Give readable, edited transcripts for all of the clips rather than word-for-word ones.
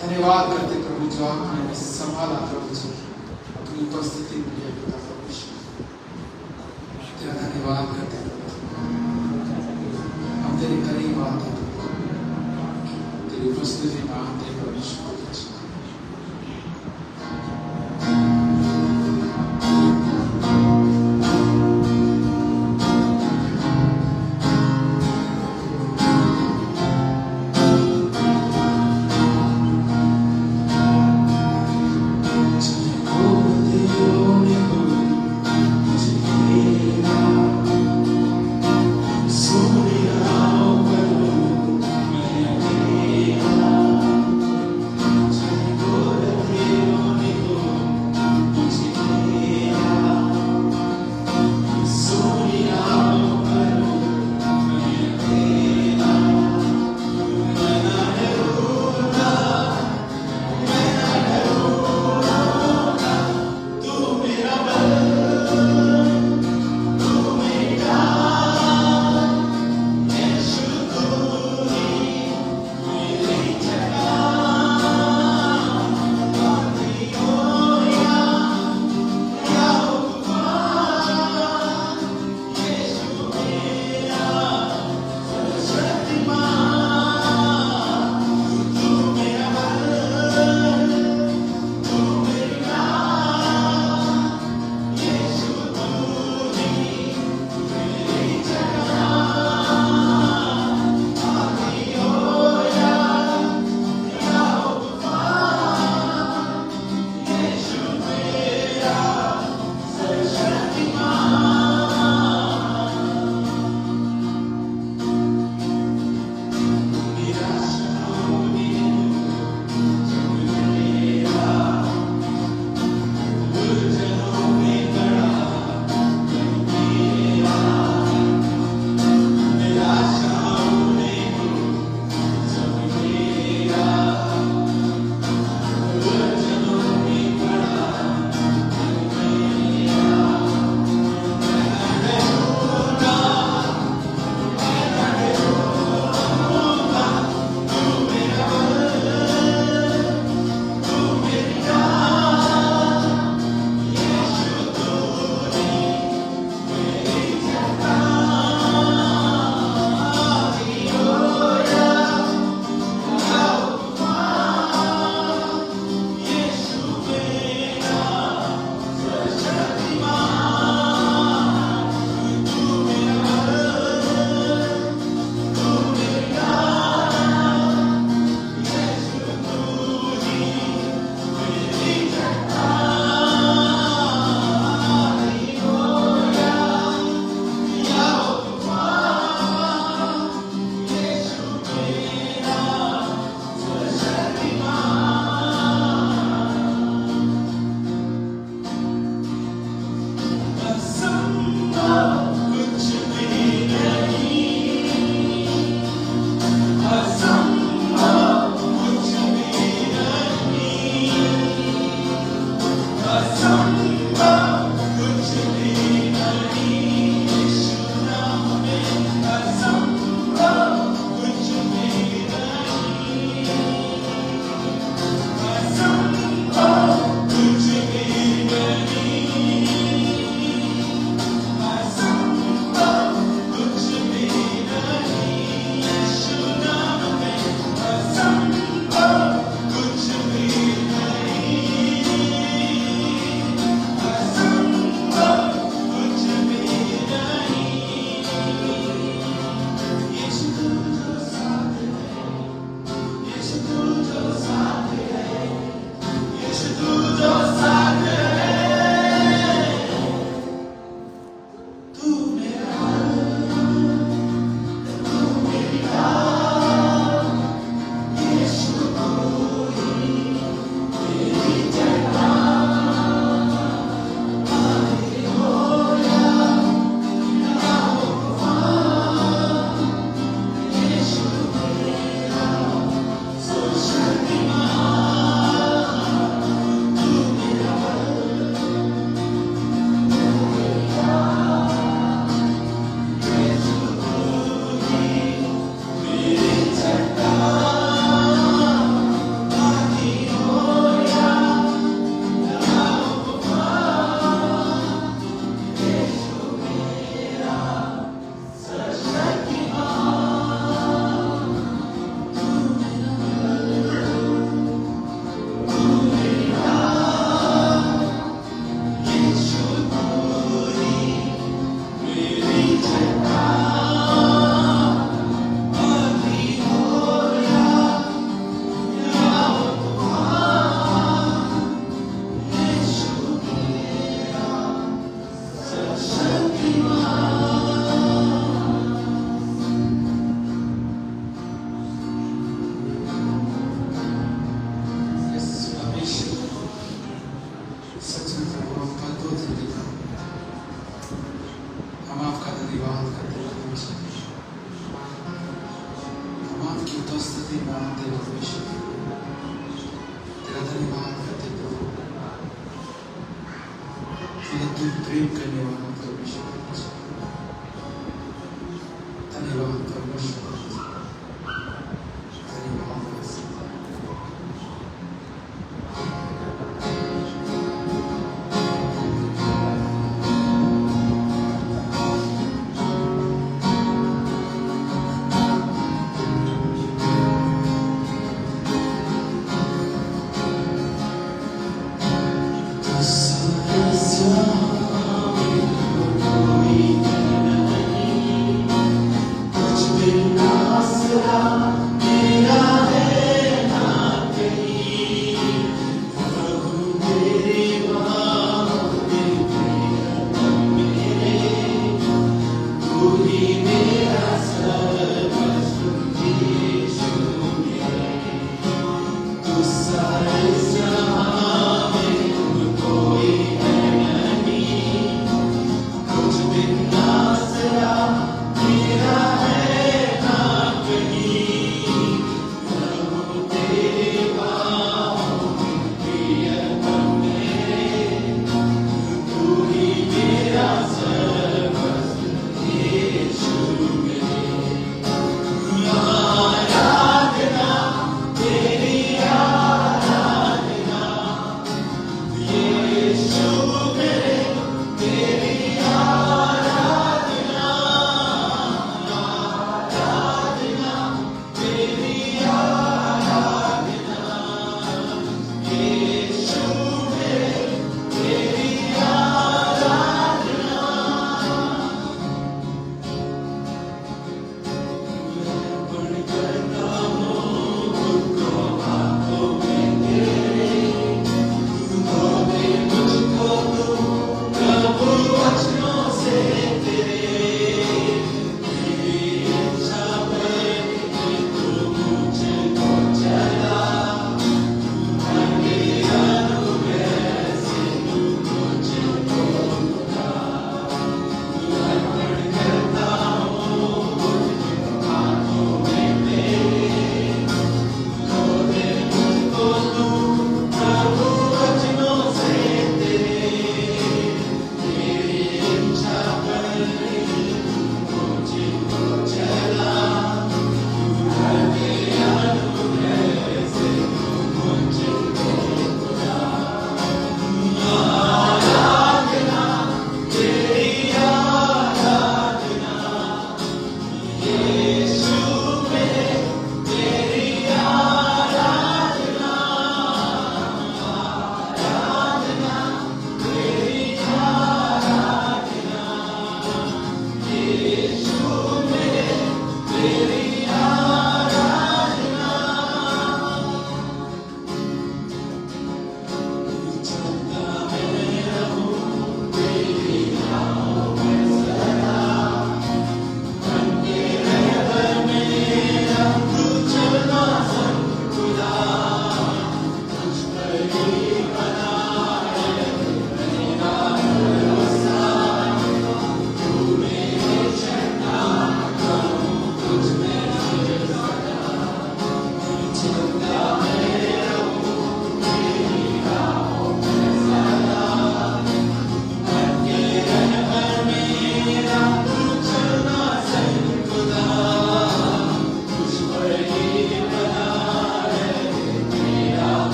धन्यवाद करते प्रभु जो आपने संभाला प्रभु जी अपनी उपस्थिति में लिया पिता परमेश्वर। तेरा धन्यवाद करते हम तेरे करीब आते तेरी उपस्थिति में आते परमेश्वर। प्रेम करने वाला परमेश्वर, धन्यवाद परमेश्वर, धन्यवाद।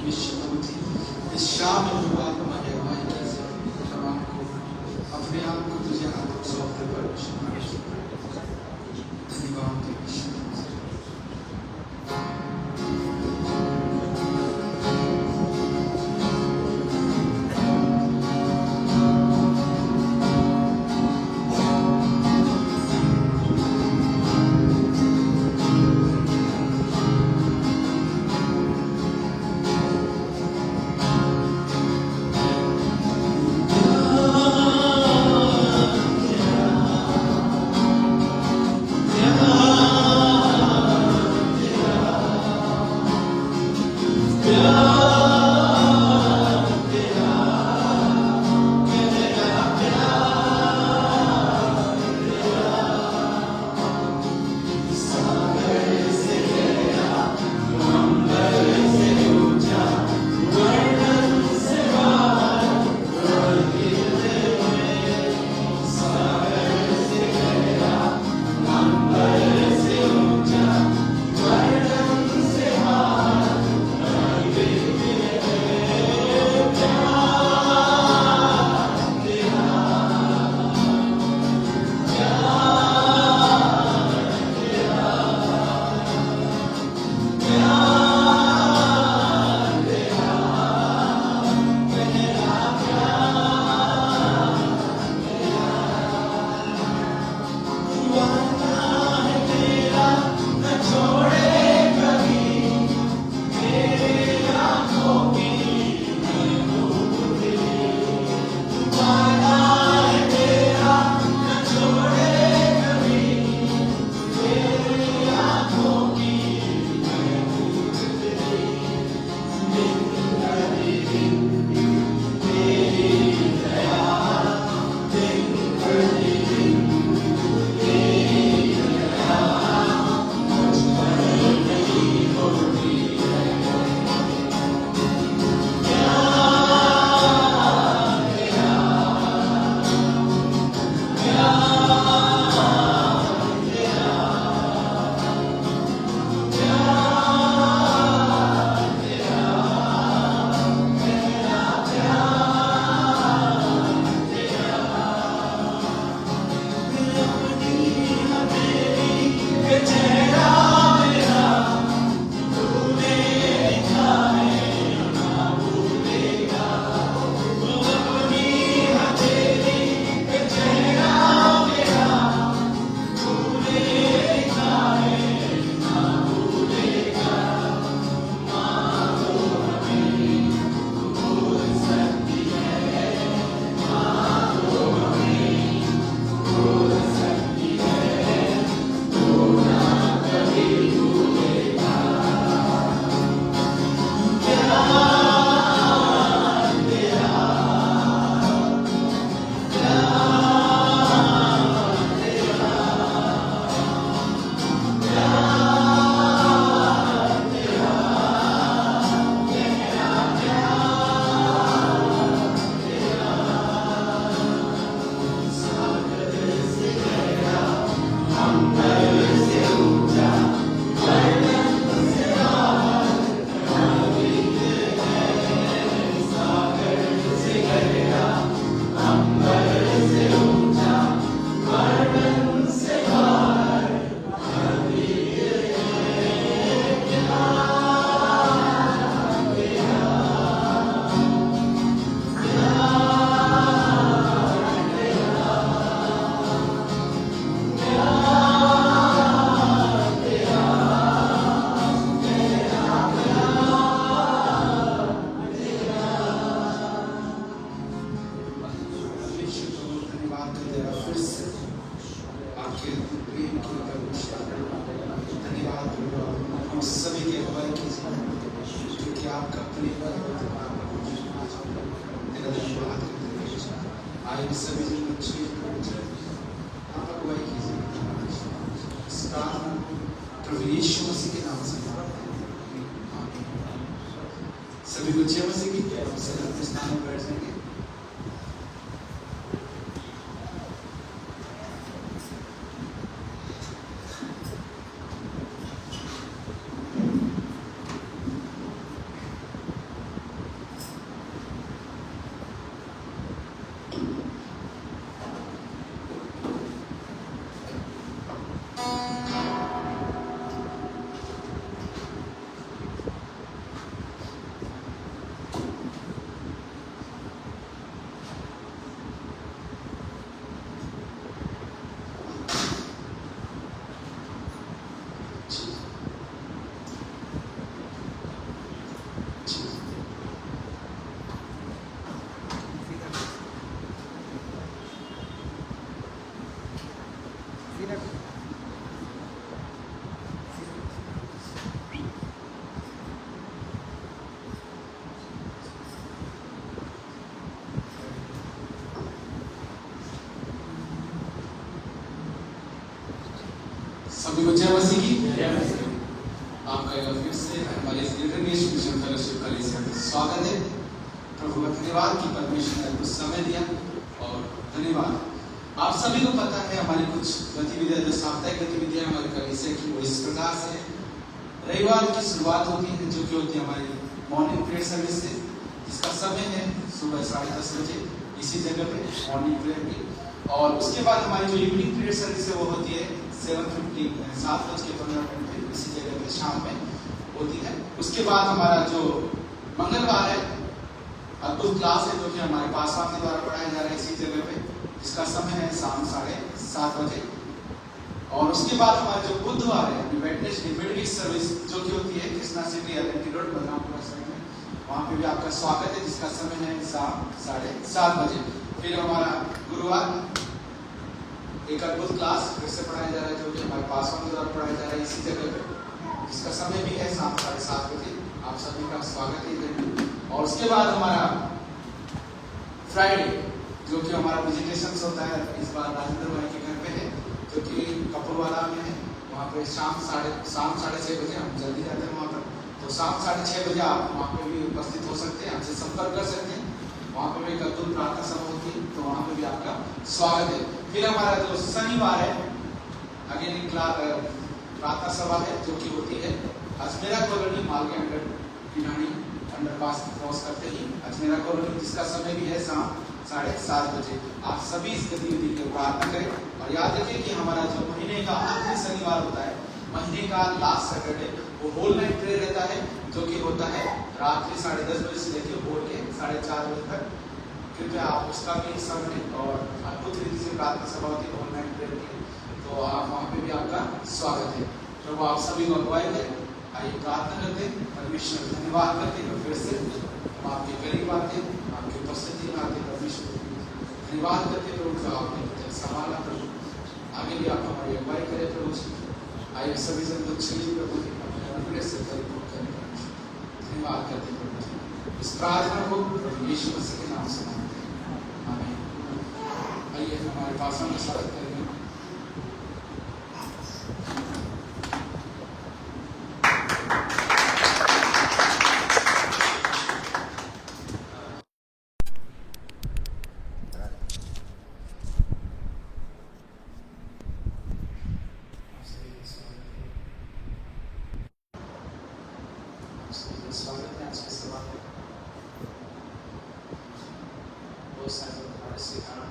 विश्व धन्यवाद यीशु। सभी को जय मसीह की जय। अपने स्थान पर बैठ जाएंगे। सभी को जय मसीह की। आपका एक बार फिर से हमारे इस इंटरनेशनल मिशन फेलोशिप कॉलेज में स्वागत है। प्रभु का धन्यवाद कि परमेश्वर ने कुछ समय दिया और धन्यवाद। आप सभी को पता है हमारी कुछ गतिविधियां, जो साप्ताहिक गतिविधियां हमारे कॉलेज की, वो इस प्रकार से रविवार की शुरुआत होती है, जो कि होती है हमारी मॉर्निंग प्रेयर सर्विस से, जिसका समय है सुबह 10:30 बजे इसी जगह पे मॉर्निंग प्रेयर की। और उसके बाद हमारी जो इवनिंग प्रेयर सर्विस है वो होती है 7:15 पे इसी जगह पे शाम में होती है। उसके बाद हमारा जो मंगलवार है अद्भुत क्लास है, जो कि हमारे पासवान के द्वारा पढ़ाया जा रहा है इसी जगह पे, जिसका समय है शाम 7:30 बजे। और उसके बाद हमारा जो बुधवार है वेडनेसडे मिडवीक सर्विस, जो कि होती है Krishna city LNT road Balrampur side में, वहाँ पे भी आपका स्वागत है, जिसका समय है शाम 7:30 बजे। फिर हमारा गुरुवार एक अद्भुत क्लास फिर से पढ़ाया जा रहा है, जो कि हमारे पासवान के द्वारा पढ़ाया जा रहा है इसी जगह पे, जिसका समय भी है शाम 7:30 बजे। आप सभी का स्वागत है। और उसके बाद हमारा फ्राइडे, जो कि हमारा विजिटेशन होता है, इस बार राजेंद्र भाई के घर पे है, जो कि कपूरवाला में है। वहाँ पे शाम 6:30 बजे, हम जल्दी जाते हैं वहाँ पर, तो शाम 6:30 बजे आप वहाँ पे भी उपस्थित हो सकते हैं, हमसे संपर्क कर सकते हैं। वहाँ पे भी एक अद्भुत प्रार्थना सभा होती है, तो वहाँ पे भी आपका स्वागत है। फिर हमारा जो शनिवार है अगेन प्रार्थना सभा है, जो कि होती है अजमेरा कॉलोनी मालके अंडर पिनानी अंडरपास क्रॉस करते ही अजमेरा कॉलोनी, जिसका समय भी है शाम 7:30 बजे। आप सभी इस गतिविधि की प्रार्थना करें और याद रखें कि हमारा जो महीने का आखिरी शनिवार होता है, महीने का लास्ट सैटरडे, वो होल नाइट प्रेयर रहता है, जो कि होता है रात्रि 10:30 बजे से लेकर भोर के 4:30 बजे तक। कृपया आप उसका भी हिस्सा बने और अद्भुत रीति से प्रार्थना सभा होती है ऑनलाइन प्रेयर की, तो आप वहाँ पे भी आपका स्वागत है। प्रभु आप सभी को अगुवाई करें। आइए प्रार्थना करते हैं, परमेश्वर धन्यवाद करते हैं। फिर से हम आपके करीब आते हैं, आपकी उपस्थिति में आते हैं, परमेश्वर धन्यवाद करते प्रभु, जो आपने संभाला प्रभु, आगे भी आप हमारी अगुवाई करें प्रभु जी। आइए सभी जन लोग चलिए प्रभु अपने से परिपूर्ण करें, धन्यवाद करते प्रभु जी। इस प्रार्थना को प्रभु यीशु मसीह के नाम से मांगते हैं, आमीन। आइए हमारे पास में स्वागत करेंगे। स्वागत है आज के सभा में। बहुत सारे लोग हमारे से कारण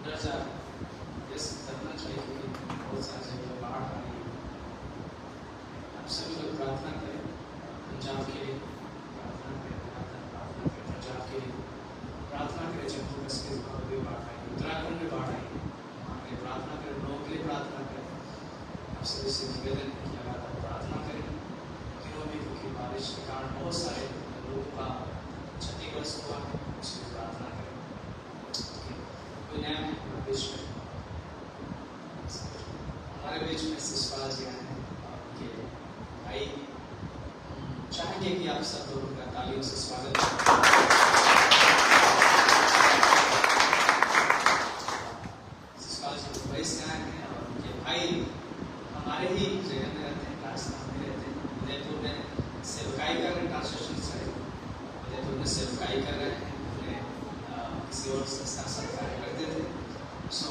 डर जा करना चाहिए, क्योंकि बहुत सारी जगह बाढ़ आ रही है। आप सभी लोग प्रार्थना करें पंजाब के लिए, प्रार्थना करें पंजाब के लिए, प्रार्थना करें जम्मू कश्मीर में बाढ़ आई, उत्तराखंड में बाढ़ आई, वहाँ के प्रार्थना करें, लोगों के लिए प्रार्थना करें। आप सभी से निवेदन है कि लगातार प्रार्थना करें, क्योंकि बारिश के कारण बहुत सारे लोगों का क्षतिग्रस्त हुआ है, उसकी प्रार्थना करें। कोई नया है हमारे बीच में, हमारे बीच में शिशपाल जी आए हैं, आपके भाई चाहेंगे कि आप सब लोगों का तालियों से स्वागत करें। शिशपाल जी दुबई से आए हैं और उनके भाई हमारे ही जगह में रहते हैं, राजस्थान में रहते हैं, उदयपुर में सेवकाई कर रहे हैं, ट्रांसलेशन साइड उदयपुर में सेवकाई कर रहे हैं, उन्हें किसी और संस्था से कार्य करते थे। सो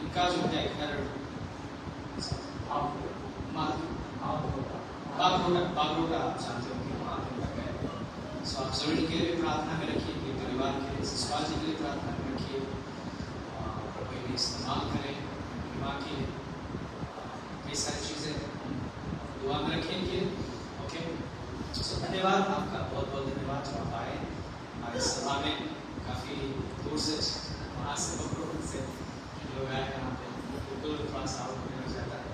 इनका जो है घर बागरोटा आप जानते हो कि वहाँ पे लगा है। सो आप सभी के लिए प्रार्थना में रखिए, कि परिवार के लिए, शिशपाल जी के लिए प्रार्थना में रखिए, कोई इस्तेमाल करें बीमा के लिए, कई सारी चीज़ें दुआ में रखेंगे। ओके, सो धन्यवाद आपका, बहुत बहुत धन्यवाद जो आप आए हमारे सभा में। काफ़ी दूर से, वहाँ से बकरों से लोग आए यहाँ पे, बिल्कुल थोड़ा सा आउट हो जाता है,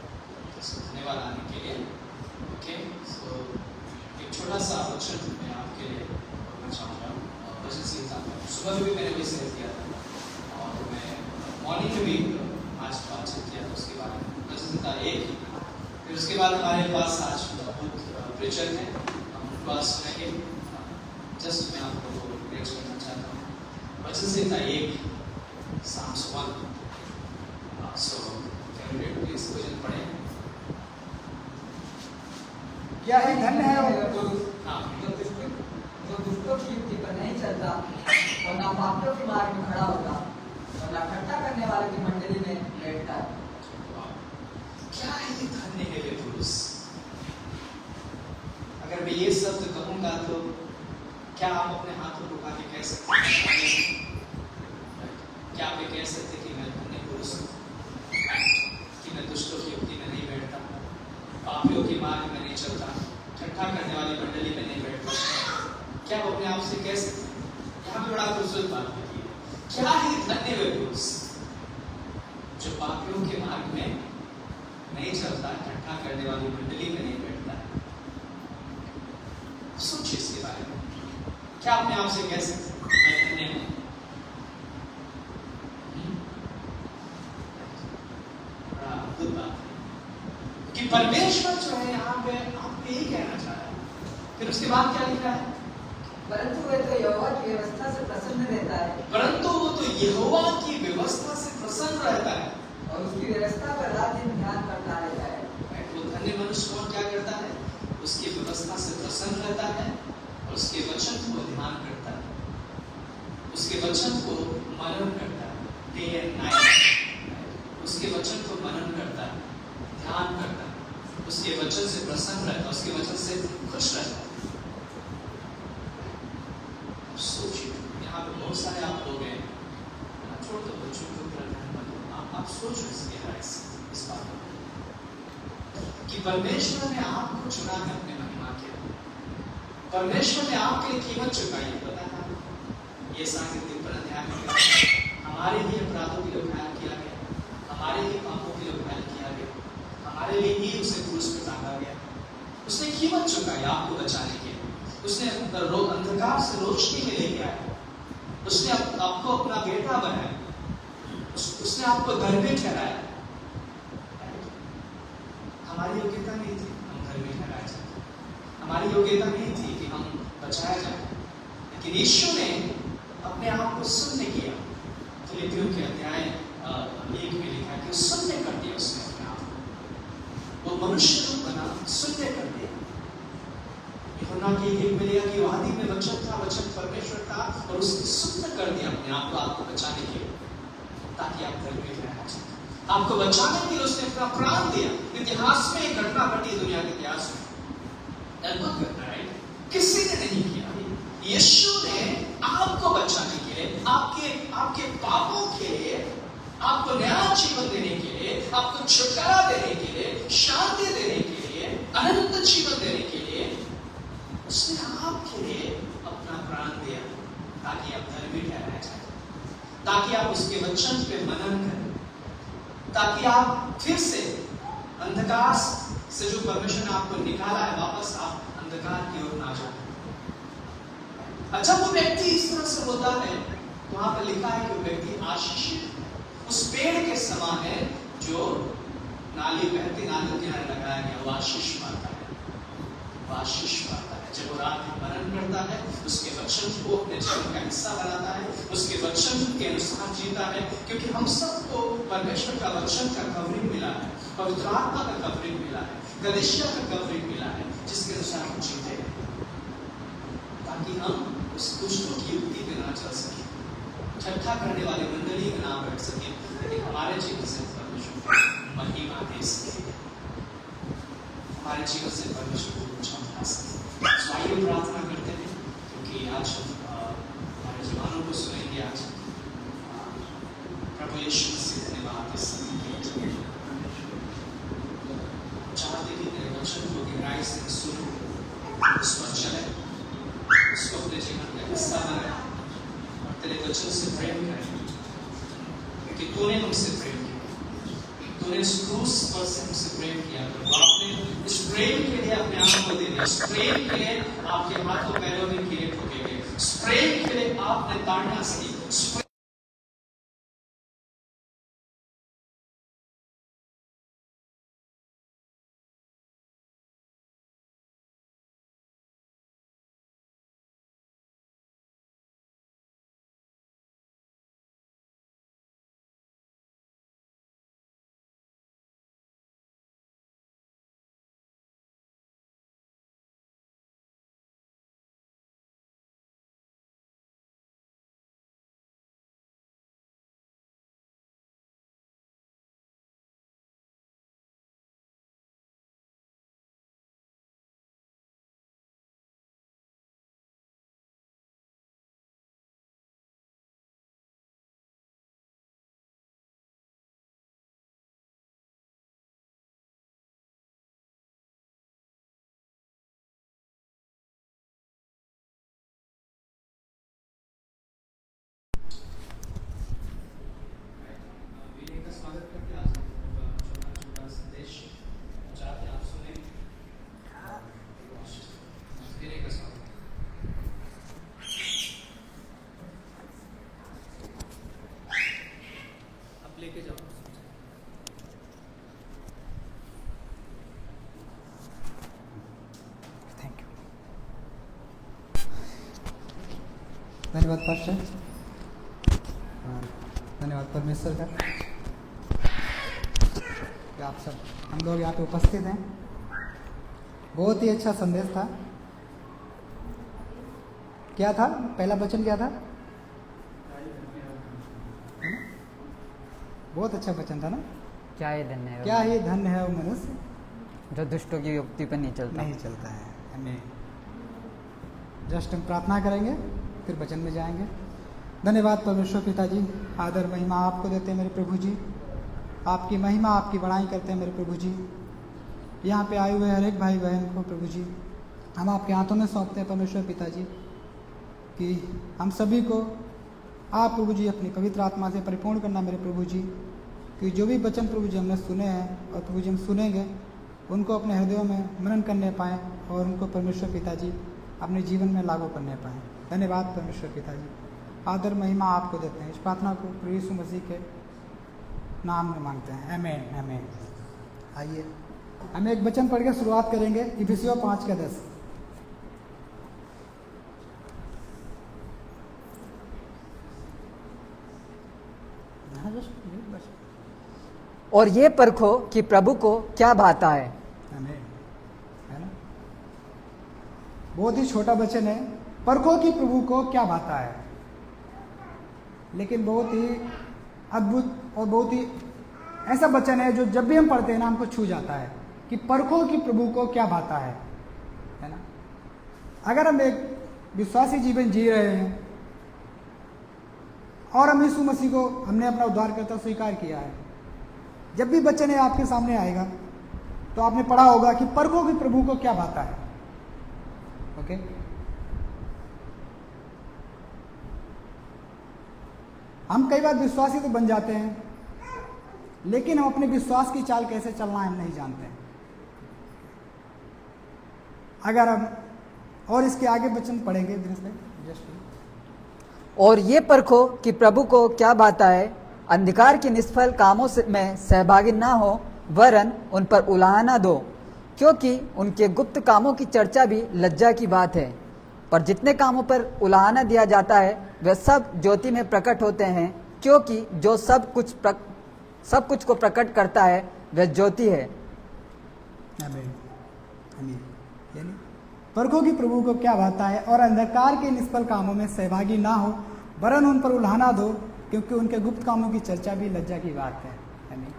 तो धन्यवाद आने के लिए। ओके, सो एक छोटा सा वचन मैं आपके लिए बोलना चाहूँगा। वचन सीखा सुबह भी मैंने भी शेयर किया था और मैं मॉर्निंग में भी आज बातचीत किया था उसके बारे में। वचन सीखा एक, फिर उसके बाद हमारे पास आज बहुत प्रेचर है, हम उनके पास सुनेंगे। जस्ट मैं आप लोगों को रिलेक्स करना चाहता हूँ। वचन सीखा एक, Psalms 1 क्या ही धन्य है वो। जो दुष्टों की युक्ति पर नहीं चलता और ना पापियों के मार्ग में खड़ा होता और ना ठट्टा करने वाले की मंडली में बैठता है। क्या ही धन्य है वे पुरुष। अगर मैं ये शब्द कहूंगा तो क्या आप अपने हाथों को उठा के कह सकते हैं? क्या आप ये कह सकते कि मैं धन्य पुरुष हूं, कि मैं दुष्टों की युक्ति में नहीं बैठता, पापियों के मार्ग में नहीं चलता, ठट्ठा करने वाली मंडली में नहीं बैठता? क्या आप अपने आप से कह सकते हैं? यहाँ पे बड़ा खूबसूरत बात है, क्या ही धन्य वे पुरुष जो पापियों के मार्ग में नहीं चलता, ठट्ठा करने वाली मंडली में नहीं बैठता। सोचिए इसके बारे में। क्या अपने आप से कह सकते हैं मैं धन्य हूं? बड़ा अद्भुत बात है कि परमेश्वर जो है यहाँ पे आपको यही कहना चाह रहा है। फिर उसके बाद क्या लिखा है? परंतु वे तो यहोवा की व्यवस्था से प्रसन्न रहता है। परंतु वो तो यहोवा की व्यवस्था से प्रसन्न रहता है और उसकी व्यवस्था पर रात दिन ध्यान करता रहता है। वो धन्य मनुष्य कौन क्या करता है? उसकी व्यवस्था से प्रसन्न रहता है और उसके वचन को ध्यान करता है, उसके वचन को मनन करता है, डे एंड नाइट उसके वचन को मनन करता है, ध्यान करता है, उसके वचन से प्रसन्न रहता है, उसके वचन से खुश रहता है। सोचिए, यहाँ पे बहुत सारे आप लोग हैं, छोड़ दो बच्चों को, आप सोचो इसके राय से इस बात को कि परमेश्वर ने आपको चुना है अपने महिमा के लिए। परमेश्वर ने आपके लिए कीमत चुकाई है। पता है ये सांकेतिक पर अध्याय में हमारे लिए अपराधों के लिए घायल किया गया, हमारे लिए पापों के लिए घायल किया गया, हमारे लिए ही उसे क्रूस पे टांगा गया। उसने कीमत चुकाई आपको बचाने के लिए। उसने अंधकार से रोशनी में लेके आया। उसने आपको अपना बेटा बनाया। उसने आपको धर्मी ठहराया। हमारी योग्यता नहीं थी हम धर्मी ठहराए जाए, हमारी योग्यता नहीं थी कि हम बचाया जाए, लेकिन यीशु ने अपने आप को शून्य किया। फिलिपियों के अध्याय 1 में लिखा है कि शून्य कर दिया उसने अपने आप को। वो मनुष्य रूप बना, शून्य कर दिया। यूहन्ना की 1 में लिखा कि आदि में वचन था, वचन परमेश्वर था और उसने शून्य कर दिया अपने आप को आपको बचाने के लिए, ताकि आप धर्मी ठहराए जाए। आपको बचाने के लिए उसने अपना प्राण दिया। इतिहास में एक घटना घटी, दुनिया के इतिहास में अद्भुत घटना है, किसी ने नहीं किया। यीशु ने आपको बचाने के लिए, आपके पापों के लिए, आपको नया जीवन देने के लिए, आपको छुटकारा देने के लिए, शांति देने के लिए, अनंत जीवन देने के लिए उसने आपके लिए अपना प्राण दिया, ताकि आप धर्मी ठहराए जाए, ताकि आप उसके वचन पे मनन करें, ताकि आप फिर से अंधकार से जो परमेश्वर ने आपको निकाला है, वापस आप अंधकार की ओर ना जाए। अच्छा, वो व्यक्ति इस तरह से होता है, तो वहां पर लिखा है कि वो व्यक्ति आशीषित उस पेड़ के समान है जो नाली बहती नाली किनारे लगाया गया, वो आशीष पाता है, वो आशीष पाता है। जब वो रात में मनन करता है, उसके वचन को अपने जीवन का हिस्सा बनाता है, उसके वचन के अनुसार जीता है, क्योंकि हम सबको परमेश्वर का वचन का कवरिंग मिला है, पवित्र आत्मा का कवरिंग मिला है, गलेशिया का कवरिंग मिला है, जिसके अनुसार हम जीते हैं, ताकि हम उस दुष्टों की युक्ति पे ना चल सके, ठट्ठा करने वाली मंडली में ना बैठ सके, लेकिन हमारे जीवन से परमेश्वर महिमा दे सके, हमारे जीवन से परमेश्वर को ऊंचा उठा सके। आइए प्रार्थना करते हैं, क्योंकि आज हमारे जवानों को सुनेंगे। आज प्रभु यीशु मसीह धन्यवाद इस समय के लिए चाहते कि तेरे वचन को गहराई से सुनो, उस पर चले, उसको अपने जीवन का हिस्सा बनाए और तेरे वचन से प्रेम करें, क्योंकि तूने हमसे प्रेम किया, तूने इस क्रूस पर से हमसे प्रेम किया। तो आपने इस प्रेम के लिए अपने आप को दे दिया, इस प्रेम के लिए आपके हाथों पैरों में कीड़े ठोके गए, इस प्रेम के लिए आपने ताड़ना सी, लेके जाओ। Thank you. धन्यवाद पास्टर। धन्यवाद परमेश्वर का कि आप सब हम लोग यहाँ पे उपस्थित हैं। बहुत ही अच्छा संदेश था। क्या था पहला वचन, क्या था? बहुत अच्छा वचन था ना। क्या ही धन्य है क्या ही धन्य है वो मनुष्य जो दुष्टों की युक्ति पर नहीं चलता। नहीं चलता है। हमें जस्ट हम प्रार्थना करेंगे, फिर वचन में जाएंगे। धन्यवाद परमेश्वर पिताजी, आदर महिमा आपको देते हैं मेरे प्रभु जी। आपकी महिमा, आपकी बड़ाई करते हैं मेरे प्रभु जी। यहाँ पे आए हुए हर एक भाई बहन को प्रभु जी हम आपके हाथों में सौंपते हैं परमेश्वर पिताजी, कि हम सभी को आप प्रभु जी अपनी पवित्र आत्मा से परिपूर्ण करना मेरे प्रभु जी, कि जो भी वचन प्रभु जी हमने सुने हैं और प्रभु जी हम सुनेंगे उनको अपने हृदयों में मनन करने पाएँ और उनको परमेश्वर पिताजी अपने जीवन में लागू करने पाएँ। धन्यवाद परमेश्वर पिताजी, आदर महिमा आपको देते हैं। इस प्रार्थना को प्रभु यीशु मसीह के नाम में मांगते हैं, आमीन आमीन। आइए हम एक वचन पढ़ के शुरुआत करेंगे, इफिसियों 5:10। और ये परखो कि प्रभु को क्या भाता है। आमीन, है ना। बहुत ही छोटा वचन है, परखो कि प्रभु को क्या भाता है, लेकिन बहुत ही अद्भुत और बहुत ही ऐसा वचन है जो जब भी हम पढ़ते हैं ना हमको छू जाता है, कि परखो कि प्रभु को क्या भाता है ना। अगर हम एक विश्वासी जीवन जी रहे हैं और हम यीशु मसीह को हमने अपना उद्धारकर्ता स्वीकार किया है, जब भी वचन है आपके सामने आएगा तो आपने पढ़ा होगा कि परखो कि प्रभु को क्या भाता है। ओके, हम कई बार विश्वासी तो बन जाते हैं, लेकिन हम अपने विश्वास की चाल कैसे चलना है हम नहीं जानते हैं। अगर हम और इसके आगे वचन पढ़ेंगे दिनेश भाई, और ये परखो कि प्रभु को क्या भाता है, अंधकार के निष्फल कामों में सहभागी ना हो, वरन उन पर उलाहना दो, क्योंकि उनके गुप्त कामों की चर्चा भी लज्जा की बात है। पर जितने कामों पर उलाहना दिया जाता है वे सब ज्योति में प्रकट होते हैं, क्योंकि जो सब कुछ को प्रकट करता है वह ज्योति है। आमीन आमीन। यानी परखो कि प्रभु को क्या भाता है और अंधकार के निष्फल कामों में सहभागी ना हो, वरन उन पर उलाहना दो, क्योंकि उनके गुप्त कामों की चर्चा भी लज्जा की बात है। आमीन।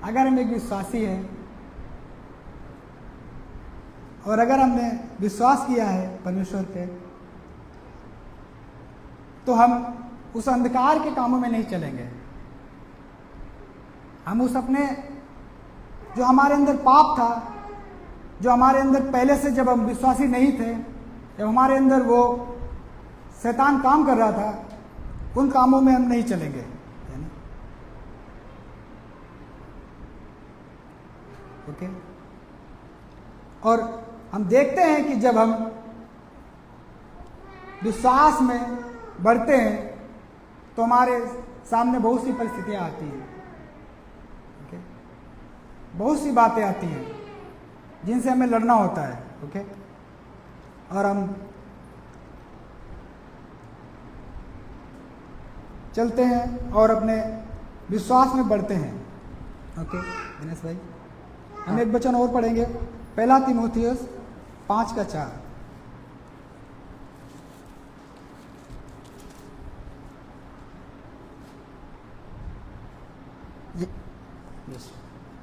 अगर हम एक विश्वासी हैं और अगर हमने विश्वास किया है परमेश्वर पे, तो हम उस अंधकार के कामों में नहीं चलेंगे। हम उस अपने जो हमारे अंदर पाप था, जो हमारे अंदर पहले से जब हम विश्वासी नहीं थे, जब हमारे अंदर वो शैतान काम कर रहा था, उन कामों में हम नहीं चलेंगे। ओके, और हम देखते हैं कि जब हम विश्वास में बढ़ते हैं तो हमारे सामने बहुत सी परिस्थितियां आती हैं। ओके, बहुत सी बातें आती हैं जिनसे हमें लड़ना होता है। ओके, और हम चलते हैं और अपने विश्वास में बढ़ते हैं। ओके दिनेश भाई, हम एक वचन और पढ़ेंगे, 1 तीमुथियुस 5:4।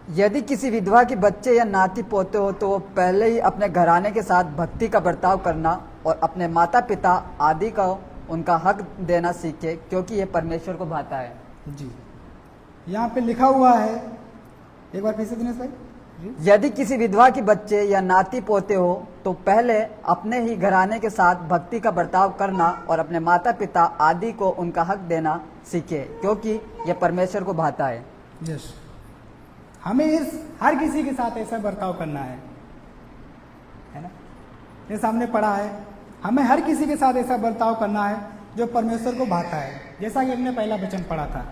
यदि किसी विधवा के बच्चे या नाती पोते हो तो वो पहले ही अपने घराने के साथ भक्ति का बर्ताव करना और अपने माता पिता आदि को उनका हक देना सीखे, क्योंकि ये परमेश्वर को भाता है। जी, यहाँ पे लिखा हुआ है, एक बार फिर से दिनेश भाई जी। यदि किसी विधवा के बच्चे या नाती पोते हो तो पहले अपने ही घराने के साथ भक्ति का बर्ताव करना और अपने माता पिता आदि को उनका हक देना सीखे, क्योंकि यह परमेश्वर को भाता है। यस, हमें इस हर किसी के साथ ऐसा बर्ताव करना है ना। ये सामने पढ़ा है, हमें हर किसी के साथ ऐसा बर्ताव करना है जो परमेश्वर को भाता है, जैसा कि हमने पहला वचन पढ़ा था।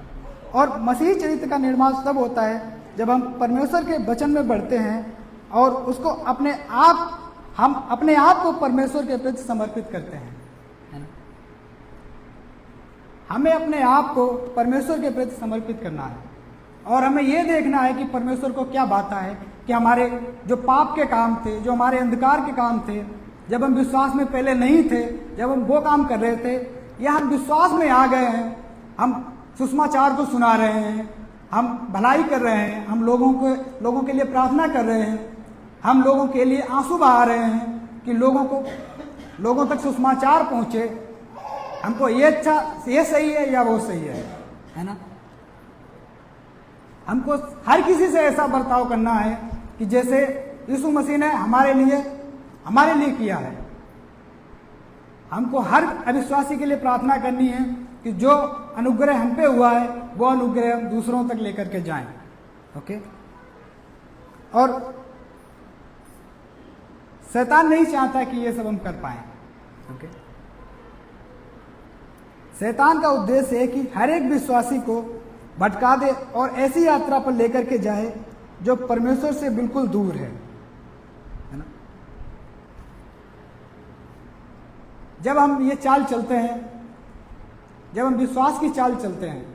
और मसीही चरित्र का निर्माण तब होता है जब हम परमेश्वर के वचन में बढ़ते हैं और उसको हम अपने आप को परमेश्वर के प्रति समर्पित करते हैं, है ना। हमें अपने आप को परमेश्वर के प्रति समर्पित करना है और हमें यह देखना है कि परमेश्वर को क्या भाता है कि हमारे जो पाप के काम थे, जो हमारे अंधकार के काम थे, जब हम विश्वास में पहले नहीं थे, जब हम वो काम कर रहे थे, या हम विश्वास में आ गए हैं, हम सुसमाचार को सुना रहे हैं, हम भलाई कर रहे हैं, हम लोगों के लिए प्रार्थना कर रहे हैं, हम लोगों के लिए आंसू बहा रहे हैं कि लोगों तक सुसमाचार पहुंचे। हमको ये सही है या वो सही है ना। हमको हर किसी से ऐसा बर्ताव करना है कि जैसे यीशु मसीह ने हमारे लिए किया है। हमको हर अविश्वासी के लिए प्रार्थना करनी है कि जो अनुग्रह हम पे हुआ है वो अनुग्रह हम दूसरों तक लेकर के जाएं। ओके। और शैतान नहीं चाहता कि ये सब हम कर पाएं। ओके। शैतान का उद्देश्य है कि हर एक विश्वासी को भटका दे और ऐसी यात्रा पर लेकर के जाए जो परमेश्वर से बिल्कुल दूर है ना। जब हम ये चाल चलते हैं, जब हम विश्वास की चाल चलते हैं,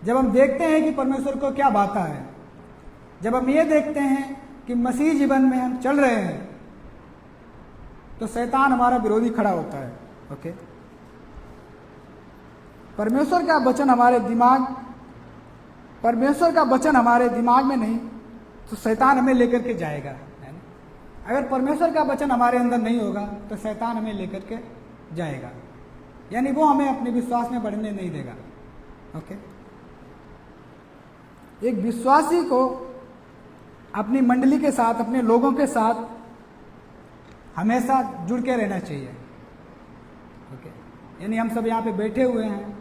जब हम देखते हैं कि परमेश्वर को क्या भाता है, जब हम ये देखते हैं कि मसीह जीवन में हम चल रहे हैं, तो शैतान हमारा विरोधी खड़ा होता है। ओके। परमेश्वर का वचन हमारे दिमाग में नहीं तो शैतान हमें लेकर के जाएगा, है ना। अगर परमेश्वर का वचन हमारे अंदर नहीं होगा तो शैतान हमें लेकर के जाएगा, यानी वो हमें अपने विश्वास में बढ़ने नहीं देगा। ओके। एक विश्वासी को अपनी मंडली के साथ, अपने लोगों के साथ हमेशा जुड़ के रहना चाहिए। ओके। यानी हम सब यहाँ पे बैठे हुए हैं,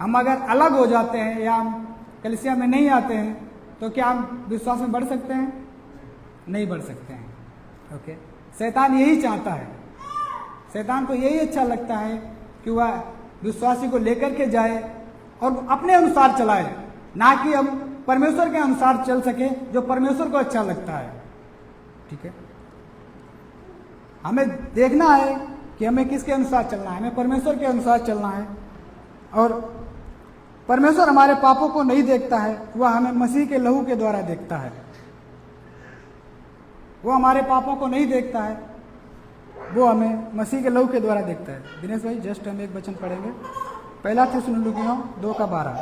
हम अगर अलग हो जाते हैं या हम कलीसिया में नहीं आते हैं तो क्या हम विश्वास में बढ़ सकते हैं? नहीं बढ़ सकते हैं। ओके। शैतान यही चाहता है, शैतान को यही अच्छा लगता है कि वह विश्वासी को लेकर के जाए और अपने अनुसार चलाए, ना कि हम परमेश्वर के अनुसार चल सके जो परमेश्वर को अच्छा लगता है। ठीक है। हमें देखना है कि हमें किसके अनुसार चलना है, हमें परमेश्वर के अनुसार चलना है। और परमेश्वर हमारे पापों को नहीं देखता है, वह हमें मसीह के लहू के द्वारा देखता है। वो हमारे पापों को नहीं देखता है, वो हमें मसीह के लहू के द्वारा देखता है। दिनेश भाई जस्ट हम एक वचन पढ़ेंगे, 1 थिस्सलुनीकियों 2:12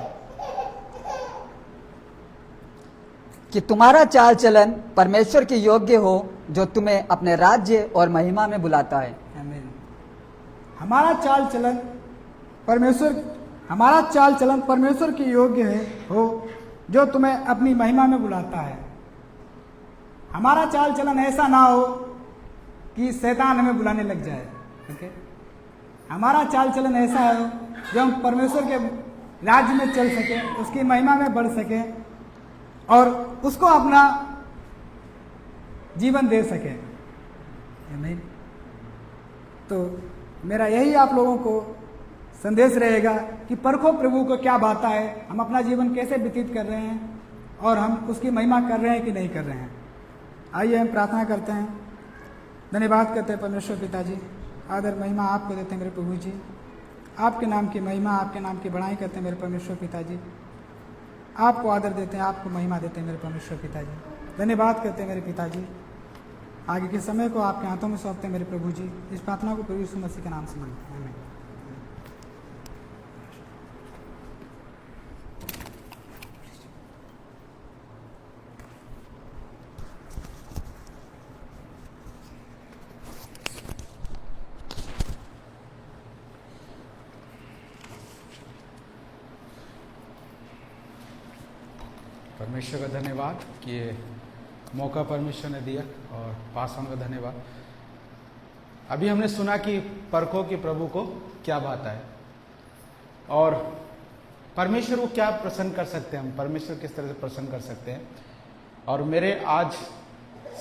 कि तुम्हारा चाल चलन परमेश्वर के योग्य हो जो तुम्हें अपने राज्य और महिमा में बुलाता है। आमीन। हमारा चाल चलन परमेश्वर के योग्य हो जो तुम्हें अपनी महिमा में बुलाता है। हमारा चाल चलन ऐसा ना हो कि शैतान हमें बुलाने लग जाए। ओके। हमारा चाल चलन ऐसा हो जो हम परमेश्वर के राज्य में चल सके, उसकी महिमा में बढ़ सके और उसको अपना जीवन दे सके। आमीन। तो मेरा यही आप लोगों को संदेश रहेगा कि परखो प्रभु को क्या भाता है, हम अपना जीवन कैसे व्यतीत कर रहे हैं और हम उसकी महिमा कर रहे हैं कि नहीं कर रहे हैं। आइए हम प्रार्थना करते हैं, धन्यवाद करते हैं परमेश्वर पिताजी, आदर महिमा आपको देते हैं मेरे प्रभु जी। आपके नाम की महिमा, आपके नाम की बड़ाई करते हैं मेरे परमेश्वर पिताजी। आपको आदर देते हैं, आपको महिमा देते हैं मेरे परमेश्वर पिताजी। धन्यवाद करते हैं मेरे पिताजी। आगे के समय को आपके हाथों में सौंपते हैं मेरे प्रभु जी। इस प्रार्थना को प्रभु यीशु मसीह के नाम से मांगते हैं। आमीन। परमेश्वर का धन्यवाद कि ये मौका परमेश्वर ने दिया, और पासवान का धन्यवाद। अभी हमने सुना कि परखो कि प्रभु को क्या भाता है और परमेश्वर को क्या प्रसन्न कर सकते हैं, हम परमेश्वर किस तरह से प्रसन्न कर सकते हैं। और मेरे आज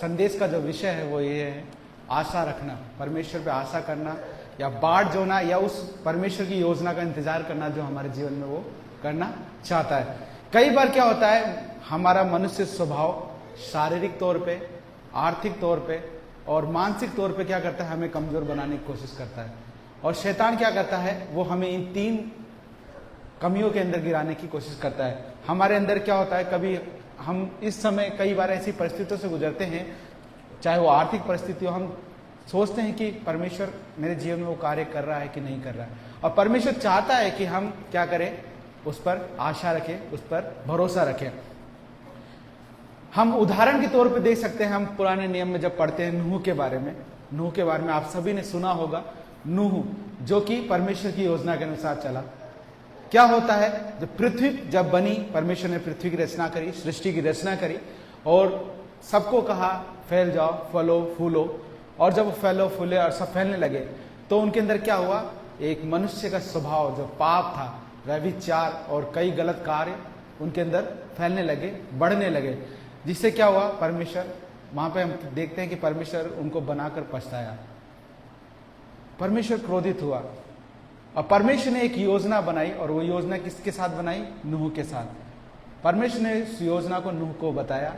संदेश का जो विषय है वो ये है, आशा रखना, परमेश्वर पे आशा करना या बाट जोना या उस परमेश्वर की योजना का इंतजार करना जो हमारे जीवन में वो करना चाहता है। कई बार क्या होता है, हमारा मनुष्य स्वभाव शारीरिक तौर पे, आर्थिक तौर पे और मानसिक तौर पे क्या करता है, हमें कमजोर बनाने की कोशिश करता है। और शैतान क्या करता है, वो हमें इन 3 कमियों के अंदर गिराने की कोशिश करता है। हमारे अंदर क्या होता है, कभी हम इस समय कई बार ऐसी परिस्थितियों से गुजरते हैं, चाहे वो आर्थिक परिस्थिति हो, हम सोचते हैं कि परमेश्वर मेरे जीवन में वो कार्य कर रहा है कि नहीं कर रहा है, और परमेश्वर चाहता है कि हम क्या करें, उस पर आशा रखें, उस पर भरोसा रखें। हम उदाहरण के तौर पे देख सकते हैं, हम पुराने नियम में जब पढ़ते हैं नूह के बारे में आप सभी ने सुना होगा। नूह जो कि परमेश्वर की योजना के अनुसार चला। क्या होता है, जब पृथ्वी जब बनी, परमेश्वर ने पृथ्वी की रचना करी, सृष्टि की रचना करी और सबको कहा फैल जाओ, फलो फूलो, और जब फैलो फूले और सब फैलने लगे तो उनके अंदर क्या हुआ, एक मनुष्य का स्वभाव जो पाप था, व्यभिचार और कई गलत कार्य उनके अंदर फैलने लगे, बढ़ने लगे, जिससे क्या हुआ, परमेश्वर वहां पे हम देखते हैं कि परमेश्वर उनको बनाकर पछताया, परमेश्वर क्रोधित हुआ और परमेश्वर ने एक योजना बनाई। और वो योजना किसके साथ बनाई, नूह के साथ। परमेश्वर ने इस योजना को नूह को बताया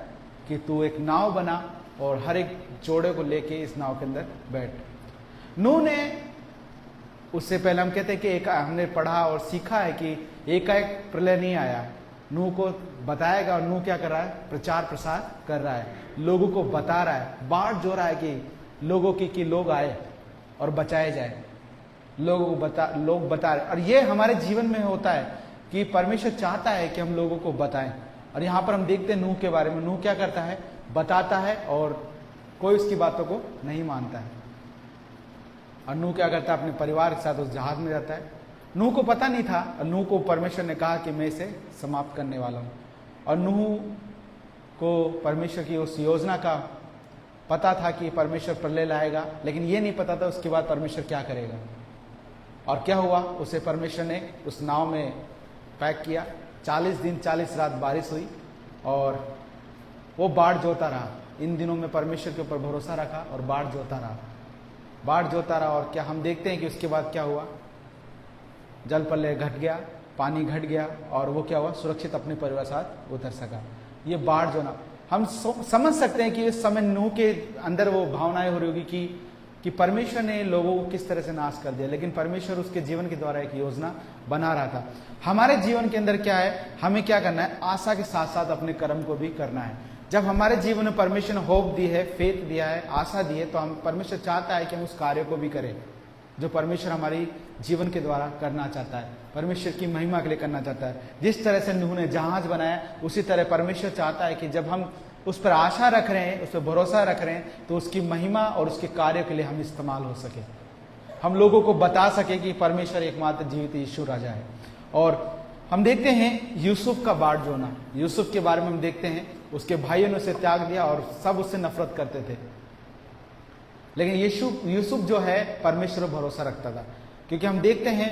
कि तू एक नाव बना और हर एक जोड़े को लेके इस नाव के अंदर बैठ। नूह ने, उससे पहले हम कहते हैं कि हमने पढ़ा और सीखा है कि एकाएक प्रलय नहीं आया, नूह को बताया गया और नूह क्या कर रहा है, प्रचार प्रसार कर रहा है, लोगों को बता रहा है, बाट जो रहा है कि लोगों की कि लोग आए और बचाए जाए, लोग बता रहे। और ये हमारे जीवन में होता है कि परमेश्वर चाहता है कि हम लोगों को बताएं। और यहाँ पर हम देखते हैं नूह के बारे में, नूह क्या करता है, बताता है और कोई उसकी बातों को नहीं मानता है। और नूह क्या करता है, अपने परिवार के साथ उस जहाज में जाता है। नूह को पता नहीं था, और नूह को परमेश्वर ने कहा कि मैं इसे समाप्त करने वाला हूं। और नूह को परमेश्वर की उस योजना का पता था कि परमेश्वर प्रलय लाएगा, लेकिन ये नहीं पता था उसके बाद परमेश्वर क्या करेगा। और क्या हुआ, उसे परमेश्वर ने उस नाव में पैक किया। 40 दिन 40 रात बारिश हुई और वो बाढ़ जोता रहा। इन दिनों में परमेश्वर के ऊपर भरोसा रखा और बाढ़ जोता रहा। और क्या हम देखते हैं कि उसके बाद क्या हुआ, जल प्रलय घट गया, पानी घट गया और वो क्या हुआ, सुरक्षित अपने परिवार साथ उतर सका। ये बाढ़ जो ना, हम समझ सकते हैं कि इस समय नूह के अंदर वो भावनाएं हो रही होगी कि परमेश्वर ने लोगों को किस तरह से नाश कर दिया, लेकिन परमेश्वर उसके जीवन के द्वारा एक योजना बना रहा था। हमारे जीवन के अंदर क्या है, हमें क्या करना है, आशा के साथ साथ अपने कर्म को भी करना है। जब हमारे जीवन में परमेश्वर ने होप दी है, फेथ दिया है, आशा दी है, तो हम परमेश्वर चाहता है कि हम उस कार्य को भी करें जो परमेश्वर हमारी जीवन के द्वारा करना चाहता है, परमेश्वर की महिमा के लिए करना चाहता है। जिस तरह से नूह ने जहाज बनाया, उसी तरह परमेश्वर चाहता है कि जब हम उस पर आशा रख रहे हैं, उस पर भरोसा रख रहे हैं, तो उसकी महिमा और उसके कार्य के लिए हम इस्तेमाल हो सके, हम लोगों को बता सके कि परमेश्वर एकमात्र जीवित यीशु राजा है। और हम देखते हैं यूसुफ का बाढ़ जो ना, यूसुफ के बारे में हम देखते हैं, उसके भाइयों ने उसे त्याग दिया और सब उससे नफरत करते थे, लेकिन यूसुफ जो है परमेश्वर पर भरोसा रखता था, क्योंकि हम देखते हैं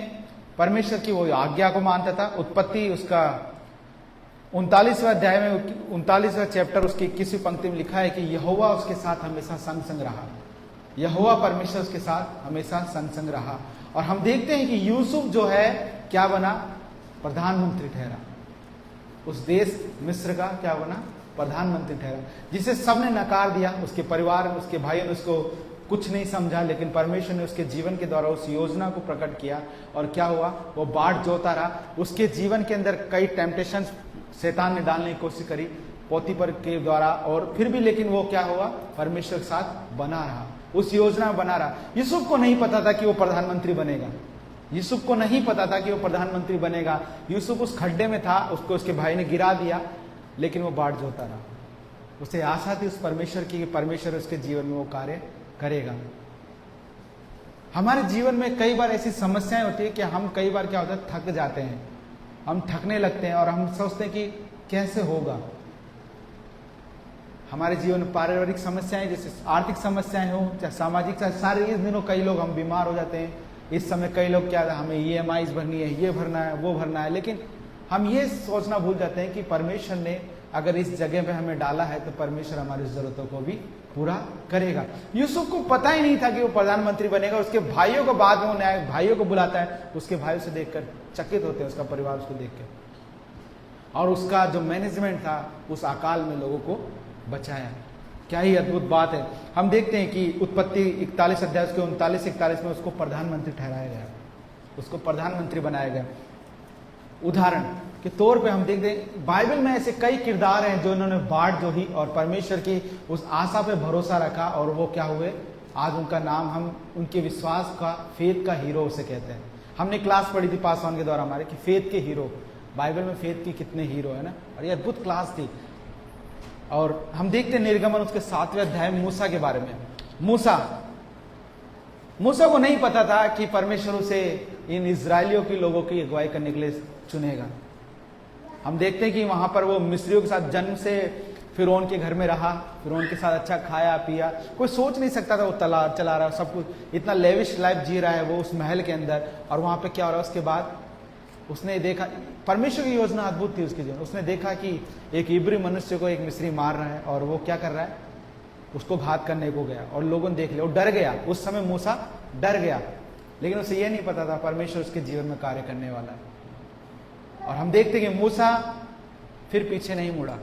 परमेश्वर की वो आज्ञा को मानता था। उत्पत्ति उसका 39वां अध्याय में 39वां चैप्टर उसकी 21वीं पंक्ति में लिखा है कि यहोवा उसके साथ हमेशा संग संग रहा, यहोवा परमेश्वर उसके साथ हमेशा संग संग रहा। और हम देखते हैं कि यूसुफ जो है क्या बना, प्रधानमंत्री ठहरा, उस देश मिस्र का क्या बना, प्रधानमंत्री ठहरा, जिसे सबने नकार दिया। उसके परिवार, उसके भाइयों ने उसको कुछ नहीं समझा, लेकिन परमेश्वर ने उसके जीवन के द्वारा उस योजना को प्रकट किया। और क्या हुआ, वो बाढ़ जोता रहा। उसके जीवन के अंदर कई टेम्पटेशन शैतान ने डालने की कोशिश करी पोतीपर के द्वारा, और फिर भी लेकिन वो क्या हुआ, परमेश्वर के साथ बना रहा, उस योजना में बना रहा। यूसुफ को नहीं पता था कि वो प्रधानमंत्री बनेगा, यूसुफ को नहीं पता था कि वो प्रधानमंत्री बनेगा। यूसुफ उस खड्डे में था, उसको उसके भाई ने गिरा दिया, लेकिन वो बाढ़ जोता रहा। उसे आशा थी उस परमेश्वर की कि परमेश्वर उसके जीवन में वो कार्य करेगा। हमारे जीवन में कई बार ऐसी समस्याएं होती है कि हम कई बार क्या होता है, थक जाते हैं, हम थकने लगते हैं और हम सोचते हैं कि कैसे होगा। हमारे जीवन में पारिवारिक समस्याएं, जैसे आर्थिक समस्याएं हो, चाहे सामाजिक, चाहे सारे, इस दिनों कई लोग हम बीमार हो जाते हैं। इस समय कई लोग क्या, हमें EMIs भरनी है, ये भरना है, वो भरना है, लेकिन हम ये सोचना भूल जाते हैं कि परमेश्वर ने अगर इस जगह पे हमें डाला है तो परमेश्वर हमारी जरूरतों को भी पूरा करेगा। यूसुफ को पता ही नहीं था कि वो प्रधानमंत्री बनेगा। उसके भाइयों को बाद में भाइयों को बुलाता है, उसके भाइयों से देखकर चकित होते हैं, उसका परिवार उसको देख के। और उसका जो मैनेजमेंट था उस अकाल में लोगों को बचाया। क्या ही अद्भुत बात है। हम देखते हैं कि उत्पत्ति 41 अध्याय के 39-41 में उसको प्रधानमंत्री ठहराया गया, उसको प्रधानमंत्री बनाया गया। उदाहरण के तौर पे हम देखते हैं बाइबल में ऐसे कई किरदार हैं जो इन्होंने बाढ़ जोही और परमेश्वर की उस आशा पे भरोसा रखा और वो क्या हुए, आज उनका नाम हम उनके विश्वास का, फेथ का हीरो उसे कहते हैं। हमने क्लास पढ़ी थी पासवान के द्वारा हमारे कि फेथ के हीरो, बाइबल में फेथ के कितने हीरो है ना, और ये अद्भुत क्लास थी। और हम देखते हैं निर्गमन उसके 7वें अध्याय में मूसा के बारे में। मूसा को नहीं पता था कि परमेश्वर उसे इन इजरायलियों के लोगों की अगुवाई करने के लिए चुनेगा। हम देखते हैं कि वहां पर वो मिस्रियों के साथ जन्म से फिरौन के घर में रहा, फिरौन के साथ अच्छा खाया पिया, कोई सोच नहीं सकता था वो चला रहा, सब कुछ इतना लेविश लाइफ जी रहा है वो उस महल के अंदर। और वहां पे क्या हो रहा है, उसके बाद उसने देखा परमेश्वर की योजना अद्भुत थी उसके जीवन। उसने देखा कि एक इब्री मनुष्य को एक मिस्री मार रहा है और वो क्या कर रहा है, उसको घात करने को गया और लोगों ने देख लिया, वो डर गया। उस समय मूसा डर गया, लेकिन उसे यह नहीं पता था परमेश्वर उसके जीवन में कार्य करने वाला है। और हम देखते कि मूसा फिर पीछे नहीं मुड़ा।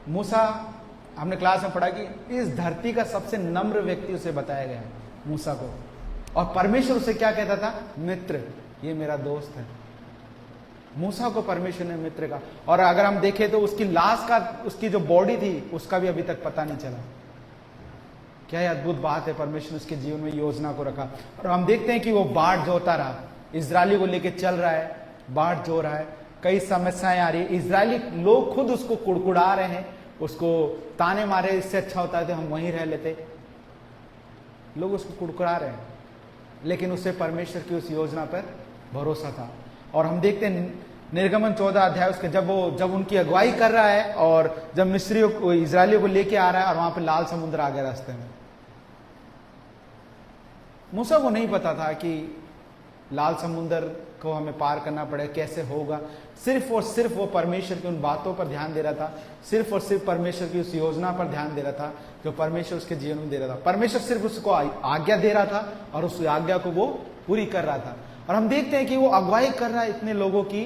मूसा, हमने क्लास में पढ़ा कि इस धरती का सबसे नम्र व्यक्ति उसे बताया गया है मूसा को, और परमेश्वर उसे क्या कहता था, मित्र, ये मेरा दोस्त है। मूसा को परमेश्वर ने मित्र का, और अगर हम देखें तो उसकी लाश का, उसकी जो बॉडी थी उसका भी अभी तक पता नहीं चला। क्या ये अद्भुत बात है, परमेश्वर उसके जीवन में योजना को रखा। और हम देखते हैं कि वो बाढ़ जोता रहा, इजरायली को लेके चल रहा है, बाढ़ जो रहा है, कई समस्याएं आ रही है, इजरायली लोग खुद उसको कुड़कुड़ा रहे हैं, उसको ताने मारे, इससे अच्छा होता है तो हम वहीं रह लेते, लोग उसको कुड़कुड़ा रहे हैं, लेकिन उसे परमेश्वर की उस योजना पर भरोसा था। और हम देखते हैं निर्गमन 14 अध्याय उसके जब उनकी अगुवाई कर रहा है और जब मिस्रियों को, इजरायलियों को लेके आ रहा है और वहां पे लाल समुद्र आ गया रास्ते में। मूसा को नहीं पता था कि लाल समुद्र को हमें पार करना पड़ेगा, कैसे होगा। सिर्फ और सिर्फ वो परमेश्वर की उन बातों पर ध्यान दे रहा था, सिर्फ और सिर्फ परमेश्वर की उस योजना पर ध्यान दे रहा था जो परमेश्वर उसके जीवन में दे रहा था। परमेश्वर सिर्फ उसको आज्ञा दे रहा था और उस आज्ञा को वो पूरी कर रहा था। और हम देखते हैं कि वो अगुवाई कर रहा है इतने लोगों की।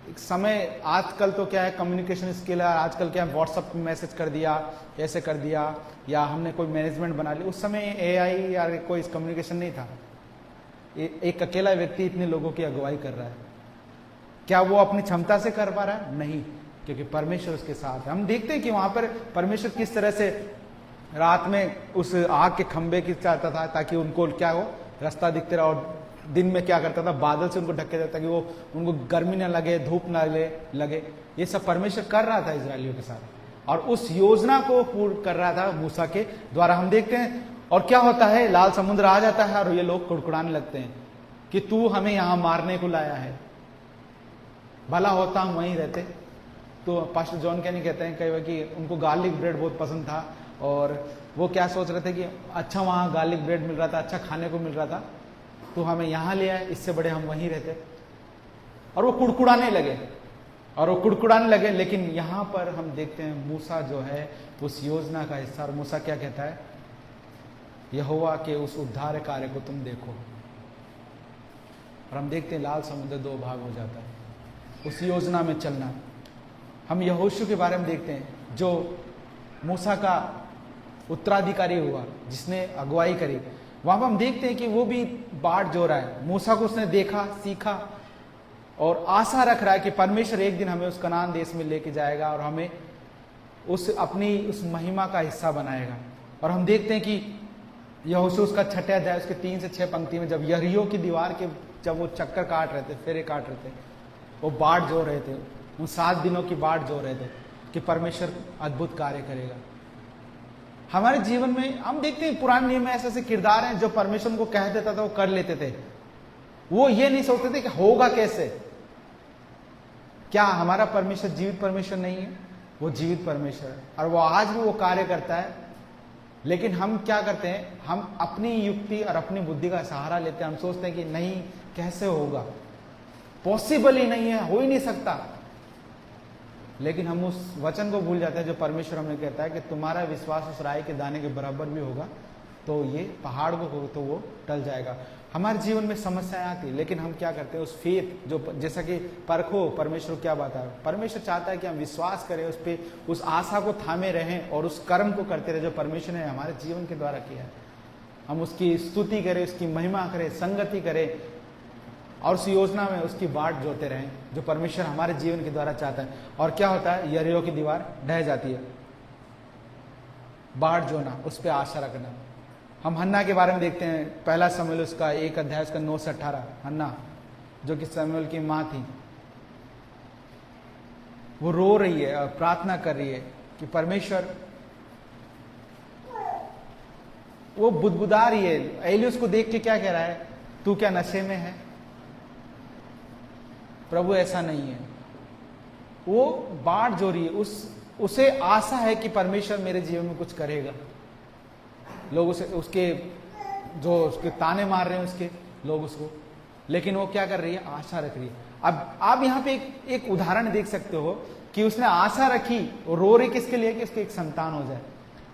एक समय, आजकल तो क्या है कम्युनिकेशन स्किल है, आजकल क्या व्हाट्सएप में मैसेज कर दिया, ऐसे कर दिया, या हमने कोई मैनेजमेंट बना लिया। उस समय एआई या कोई कम्युनिकेशन नहीं था। एक अकेला व्यक्ति इतने लोगों की अगुवाई कर रहा है। क्या वो अपनी क्षमता से कर पा रहा है? नहीं, क्योंकि परमेश्वर उसके साथ है। हम देखते हैं कि वहां पर परमेश्वर किस तरह से रात में उस आग के खंभे की चाहता था ताकि उनको क्या हो, रास्ता दिखते रहा, और दिन में क्या करता था, बादल से उनको ढक के देता कि वो उनको गर्मी ना लगे, धूप ना लगे। ये सब परमेश्वर कर रहा था इजरायलियों के साथ, और उस योजना को पूर्ण कर रहा था मूसा के द्वारा। हम देखते हैं और क्या होता है, लाल समुद्र आ जाता है और ये लोग कुड़कुड़ाने लगते हैं कि तू हमें यहां मारने को लाया है, भला होता हम वहीं रहते। तो पास्टर जॉन क्या नहीं कहते हैं कई बार कि उनको गार्लिक ब्रेड बहुत पसंद था, और वो क्या सोच रहे थे कि अच्छा वहां गार्लिक ब्रेड मिल रहा था, अच्छा खाने को मिल रहा था, तो हमें यहां ले आए, इससे बड़े हम वहीं रहते। और वो कुड़कुड़ाने लगे, लेकिन यहां पर हम देखते हैं मूसा जो है उस योजना का हिस्सा। और मूसा क्या कहता है, यहोवा के उस उद्धार कार्य को तुम देखो। और हम देखते हैं लाल समुद्र 2 भाग हो जाता है, उस योजना में चलना। हम यहोशू के बारे में देखते हैं जो मूसा का उत्तराधिकारी हुआ, जिसने अगुवाई करी। वहां पर हम देखते हैं कि वो भी बाढ़ जो रहा है, मूसा को उसने देखा, सीखा और आशा रख रहा है कि परमेश्वर एक दिन हमें उस कनान देश में लेके जाएगा और हमें अपनी उस महिमा का हिस्सा बनाएगा। और हम देखते हैं कि यहोशू उसका 6 अध्याय उसके 3 से 6 पंक्ति में जब यरीहो की दीवार के जब वो चक्कर काट रहे थे, फेरे काट रहे थे, वो बाढ़ जो रहे थे, उन 7 दिनों की बाढ़ जो रहे थे कि परमेश्वर अद्भुत कार्य करेगा हमारे जीवन में। हम देखते हैं पुराने नियम में ऐसे किरदार हैं जो परमेश्वर को कह देता था वो कर लेते थे। वो ये नहीं सोचते थे कि होगा कैसे। क्या हमारा परमेश्वर जीवित परमेश्वर नहीं है? वो जीवित परमेश्वर है और वो आज भी वो कार्य करता है। लेकिन हम क्या करते हैं, हम अपनी युक्ति और अपनी बुद्धि का सहारा लेते हैं। हम सोचते हैं कि नहीं, कैसे होगा, पॉसिबल ही नहीं है, हो ही नहीं सकता। लेकिन हम उस वचन को भूल जाते हैं जो परमेश्वर हमें कहता है कि तुम्हारा विश्वास उस राई के दाने के बराबर भी होगा तो ये पहाड़ को तो वो टल जाएगा। हमारे जीवन में समस्याएं आती, लेकिन हम क्या करते हैं, उस फेथ जो जैसा कि परखो परमेश्वर क्या बात है, परमेश्वर चाहता है कि हम विश्वास करें उस पे, उस आशा को थामे रहें और उस कर्म को करते रहे जो परमेश्वर ने हमारे जीवन के द्वारा किया है। हम उसकी स्तुति करें, उसकी महिमा करें, संगति करें और उस योजना में उसकी बाट जोते रहें जो परमेश्वर हमारे जीवन के द्वारा चाहता है। और क्या होता है, यरीहो की दीवार ढह जाती है। बाट जोना, उस पर आशा रखना। हम हन्ना के बारे में देखते हैं, पहला शमूएल उसका 1 अध्याय उसका 9 से 18। हन्ना जो कि शमूएल की माँ थी, वो रो रही है और प्रार्थना कर रही है कि परमेश्वर, वो बुदबुदा रही है। एली उसको देख के क्या कह रहा है, तू क्या नशे में है? प्रभु ऐसा नहीं है। वो बाट जो रही है, उसे आशा है कि परमेश्वर मेरे जीवन में कुछ करेगा। लोग उसके ताने मार रहे हैं उसके लोग उसको, लेकिन वो क्या कर रही है, आशा रख रही है। अब आप यहाँ पे एक उदाहरण देख सकते हो कि उसने आशा रखी और रो रही किसके लिए, कि उसके एक संतान हो जाए,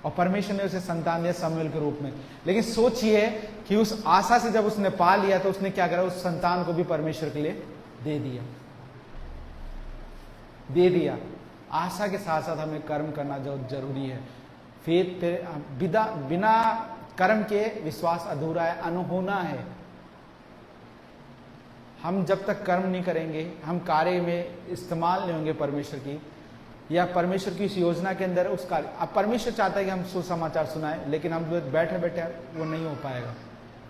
और परमेश्वर ने उसे संतान दिया शमूएल के रूप में। लेकिन सोचिए कि उस आशा से जब उसने पा लिया तो उसने क्या करा, उस संतान को भी परमेश्वर के लिए दे दिया। आशा के साथ साथ हमें कर्म करना जो जरूरी है। फेथ पे बिना कर्म के विश्वास अधूरा है, अनहोना है। हम जब तक कर्म नहीं करेंगे, हम कार्य में इस्तेमाल नहीं होंगे परमेश्वर की, या परमेश्वर की इस योजना के अंदर उस कार्य। अब परमेश्वर चाहता है कि हम सुसमाचार सुनाएं, लेकिन हम बैठे बैठे वो नहीं हो पाएगा।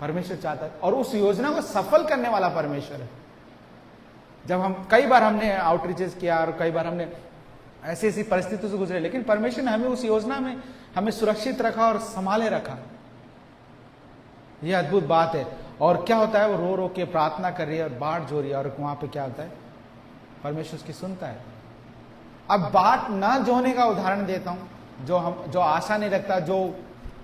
परमेश्वर चाहता है, और उस योजना को सफल करने वाला परमेश्वर है। जब हम कई बार हमने आउटरीचेस किया और कई बार हमने ऐसी ऐसी परिस्थितियों से गुजरे, लेकिन परमेश्वर ने हमें उस योजना में हमें सुरक्षित रखा और संभाले रखा। यह अद्भुत बात है। और क्या होता है, वो रो रो के प्रार्थना कर रही है और बाट जो रही है, और वहां पे क्या होता है, परमेश्वर उसकी सुनता है। अब बाट न जोने का उदाहरण देता हूं, जो आशा नहीं रखता, जो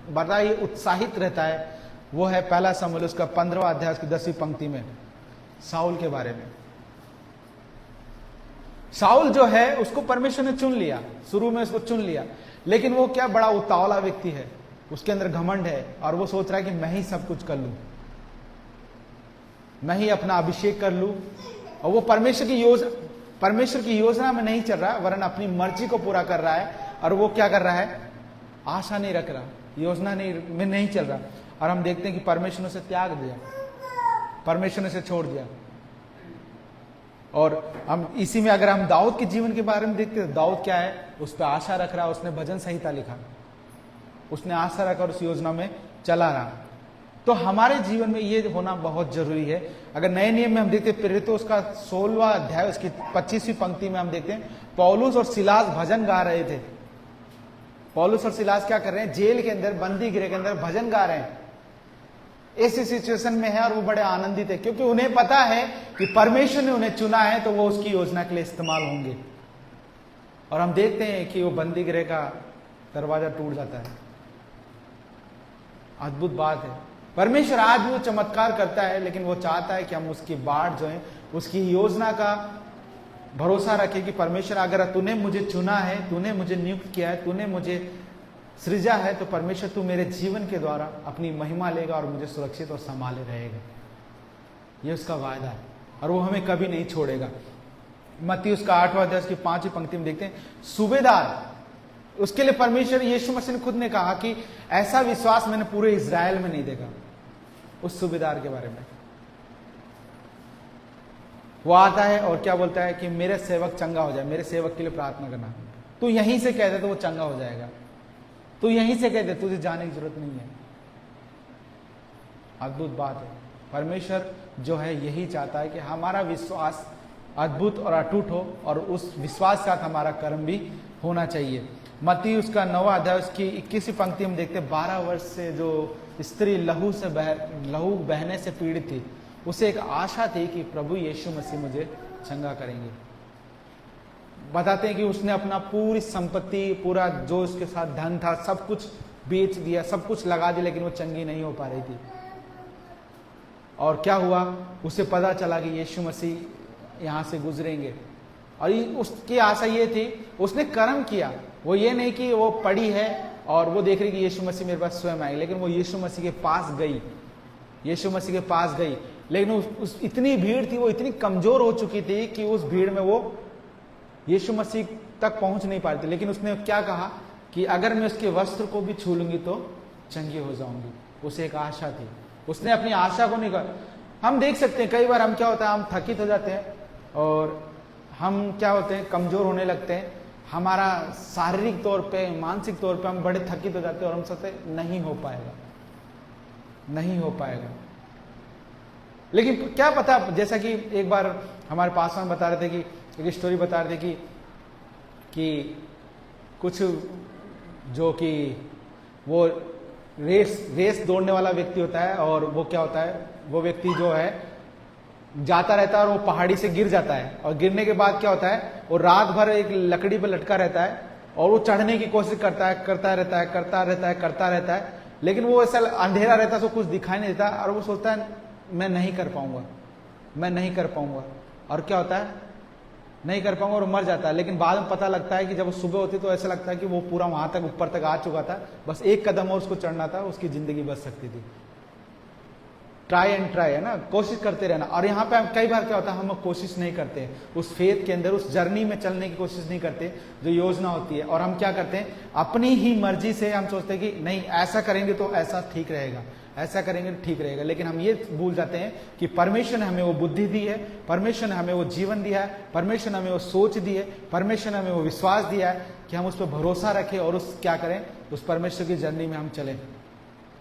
बड़ा ही उत्साहित रहता है, वो है पहला शमूएल उसका 15वां अध्याय की 10वीं पंक्ति में शाऊल के बारे में। शाऊल जो है उसको परमेश्वर ने चुन लिया, शुरू में उसको चुन लिया, लेकिन वो क्या बड़ा उतावला व्यक्ति है, उसके अंदर घमंड है, और वो सोच रहा है कि मैं ही सब कुछ कर लूं, मैं ही अपना अभिषेक कर लूं। और वो परमेश्वर की योजना में नहीं चल रहा, वरन अपनी मर्जी को पूरा कर रहा है। और वो क्या कर रहा है, आशा नहीं रख रहा, योजना में नहीं चल रहा। और हम देखते हैं कि परमेश्वर ने उसे त्याग दिया, परमेश्वर ने उसे छोड़ दिया। और हम इसी में अगर हम दाऊद के जीवन के बारे में देखते हैं, दाऊद क्या है, उस पर आशा रख रहा, उसने भजन संहिता लिखा, उसने आशा रखा और उस योजना में चला रहा। तो हमारे जीवन में ये होना बहुत जरूरी है। अगर नए नियम में हम देखते हैं, प्रेरितों उसका 16वां अध्याय उसकी 25वीं पंक्ति में हम देखते हैं, पौलुस और सिलास भजन गा रहे थे। पौलुस और सिलास क्या कर रहे हैं, जेल के अंदर, बंदी गृह के अंदर भजन गा रहे हैं। ऐसी सिचुएशन में है और वो बड़े आनंदित है, क्योंकि उन्हें पता है कि परमेश्वर ने उन्हें चुना है, तो वो उसकी योजना के लिए इस्तेमाल होंगे। और हम देखते हैं कि वो बंदी गृह का दरवाजा टूट जाता है। अद्भुत बात है। परमेश्वर आज भी वो चमत्कार करता है, लेकिन वो चाहता है कि हम उसकी बाट जो है, उसकी योजना का भरोसा रखें कि परमेश्वर, अगर तूने मुझे चुना है, तूने मुझे नियुक्त किया है, तूने मुझे सृजा है, तो परमेश्वर तू मेरे जीवन के द्वारा अपनी महिमा लेगा और मुझे सुरक्षित और संभाले रहेगा। ये उसका वायदा है और वो हमें कभी नहीं छोड़ेगा। मत्ती उसका 8वां अध्याय की 5वीं पंक्ति में देखते हैं, सूबेदार, उसके लिए परमेश्वर यीशु मसीह ने खुद ने कहा कि ऐसा विश्वास मैंने पूरे इज़राइल में नहीं देखा। उस सूबेदार के बारे में वो आता है और क्या बोलता है कि मेरे सेवक चंगा हो जाए, मेरे सेवक के लिए प्रार्थना करना। तू यहीं से कह दे तो वो चंगा हो जाएगा, तू यहीं से कह दे, तुझे जाने की जरूरत नहीं है। अद्भुत बात है। परमेश्वर जो है यही चाहता है कि हमारा विश्वास अद्भुत और अटूट हो, और उस विश्वास के साथ हमारा कर्म भी होना चाहिए। मत्ती उसका 9वां अध्याय उसकी 21वीं पंक्ति में देखते, 12 वर्ष से जो स्त्री लहू बहने से पीड़ित थी, उसे एक आशा थी कि प्रभु यीशु मसीह मुझे चंगा करेंगे। बताते हैं कि उसने अपना पूरी संपत्ति, पूरा जो उसके साथ धन था, सब कुछ बेच दिया, सब कुछ लगा दिया, लेकिन वो चंगी नहीं हो पा रही थी। और क्या हुआ, उसे पता चला कि यीशु मसीह यहाँ से गुजरेंगे, और उसकी आशा ये थी, उसने कर्म किया। वो ये नहीं कि वो पड़ी है और वो देख रही कि यीशु मसीह मेरे पास स्वयं आएगी, लेकिन वो यीशु मसीह के पास गई, यीशु मसीह के पास गई, लेकिन उस इतनी भीड़ थी, वो इतनी कमजोर हो चुकी थी कि उस भीड़ में वो यीशु मसीह तक पहुंच नहीं पा रही थी। लेकिन उसने क्या कहा कि अगर मैं उसके वस्त्र को भी छू लूंगी तो चंगी हो जाऊंगी। उसे एक आशा थी, उसने अपनी आशा को नहीं कर। हम देख सकते हैं कई बार हम क्या होता है, हम थकित हो जाते हैं और हम क्या होते हैं, कमजोर होने लगते हैं। हमारा शारीरिक तौर पे, मानसिक तौर पे हम बड़े थकित हो जाते हैं और हम सोचते नहीं हो पाएगा, नहीं हो पाएगा। लेकिन क्या पता, जैसा कि एक बार हमारे पास में बता रहे थे कि एक स्टोरी बता रहे थे कि कुछ जो कि वो रेस दौड़ने वाला व्यक्ति होता है और वो क्या होता है, वो व्यक्ति जो है जाता रहता है और वो पहाड़ी से गिर जाता है और गिरने के बाद क्या होता है, वो रात भर एक लकड़ी पर लटका रहता है और वो चढ़ने की कोशिश करता रहता है, लेकिन वो ऐसा अंधेरा रहता है, उसको कुछ दिखाई नहीं देता और वो सोचता है मैं नहीं कर पाऊंगा और क्या होता है, नहीं कर पाऊंगा और मर जाता है। लेकिन बाद में पता लगता है कि जब वो सुबह होती तो ऐसा लगता है कि वो पूरा वहां तक ऊपर तक आ चुका था, बस एक कदम और उसको चढ़ना था, उसकी जिंदगी बच सकती थी। ट्राई एंड ट्राई, है ना, कोशिश करते रहना। और यहाँ पे कई बार क्या होता है, हम कोशिश नहीं करते उस फेथ के अंदर, उस जर्नी में चलने की कोशिश नहीं करते जो योजना होती है, और हम क्या करते हैं, अपनी ही मर्जी से हम सोचते हैं कि नहीं ऐसा करेंगे तो ऐसा ठीक रहेगा, ऐसा करेंगे तो ठीक रहेगा। लेकिन हम ये भूल जाते हैं कि परमेश्वर ने हमें वो बुद्धि दी है, परमेश्वर ने हमें वो जीवन दिया है, परमेश्वर ने हमें वो सोच दी है, परमेश्वर ने हमें वो विश्वास दिया है कि हम उस पर भरोसा रखें और उस क्या करें, उस परमेश्वर की जर्नी में हम चलें।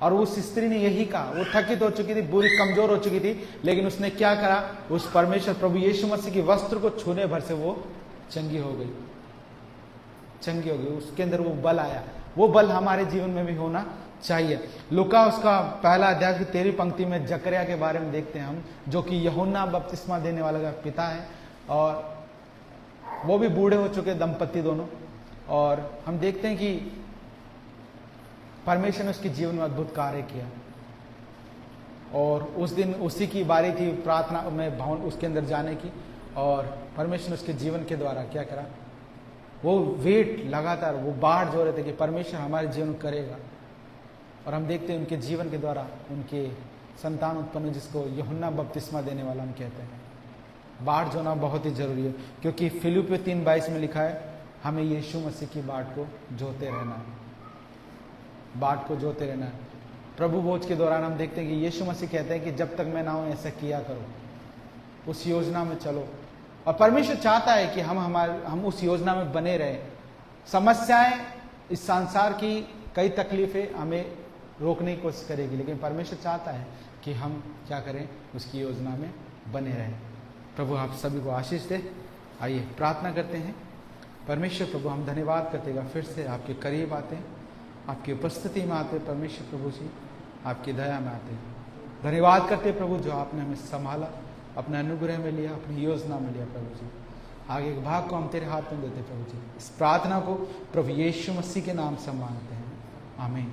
और उस स्त्री ने यही कहा, वो थकित हो चुकी थी, बुरी कमजोर हो चुकी थी, लेकिन उसने क्या करा, उस परमेश्वर प्रभु यीशु मसीह के वस्त्र को छूने भर से वो चंगी हो गई, चंगी हो गई। उसके अंदर वो बल आया। वो बल हमारे जीवन में भी होना चाहिए। लूका उसका पहला अध्याय की 13 पंक्ति में जकरिया के बारे में देखते हैं हम, जो कि यूहन्ना बपतिस्मा देने वाला का पिता है, और वो भी बूढ़े हो चुके दंपति दोनों। और हम देखते हैं कि परमेश्वर ने उसके जीवन में अद्भुत कार्य किया, और उस दिन उसी की बारी थी प्रार्थना में भवन उसके अंदर जाने की, और परमेश्वर ने उसके जीवन के द्वारा क्या करा, वो वेट लगातार, वो बाढ़ जो रहे थे कि परमेश्वर हमारे जीवन करेगा। और हम देखते हैं उनके जीवन के द्वारा उनके संतान उत्पन्न, जिसको यूहन्ना बपतिस्मा देने वाला हम कहते हैं। बाढ़ जो ना बहुत ही जरूरी है, क्योंकि फिलिप्पियों 3:22 में लिखा है, हमें यीशु मसीह की बाट को जोते रहना है, बाट को जोते रहना है। प्रभु भोज के दौरान हम देखते हैं कि यीशु मसीह कहते हैं कि जब तक मैं ना हूं ऐसा किया करो, उस योजना में चलो। और परमेश्वर चाहता है कि हम उस योजना में बने रहें। समस्याएं, इस संसार की कई तकलीफें हमें रोकने की कोशिश करेगी, लेकिन परमेश्वर चाहता है कि हम क्या करें, उसकी योजना में बने रहें। प्रभु आप सभी को आशीष दे। आइए प्रार्थना करते हैं। परमेश्वर प्रभु, हम धन्यवाद करते हैं, फिर से आपके करीब आते हैं, आपकी उपस्थिति में आते हैं। परमेश्वर प्रभु जी, आपकी दया में आते हैं। धन्यवाद करते प्रभु, जो आपने हमें संभाला, अपने अनुग्रह में लिया, अपनी योजना में लिया। प्रभु जी, आगे के भाग को हम तेरे हाथ में देते प्रभु जी। इस प्रार्थना को प्रभु यीशु मसीह के नाम से मांगते हैं, आमीन।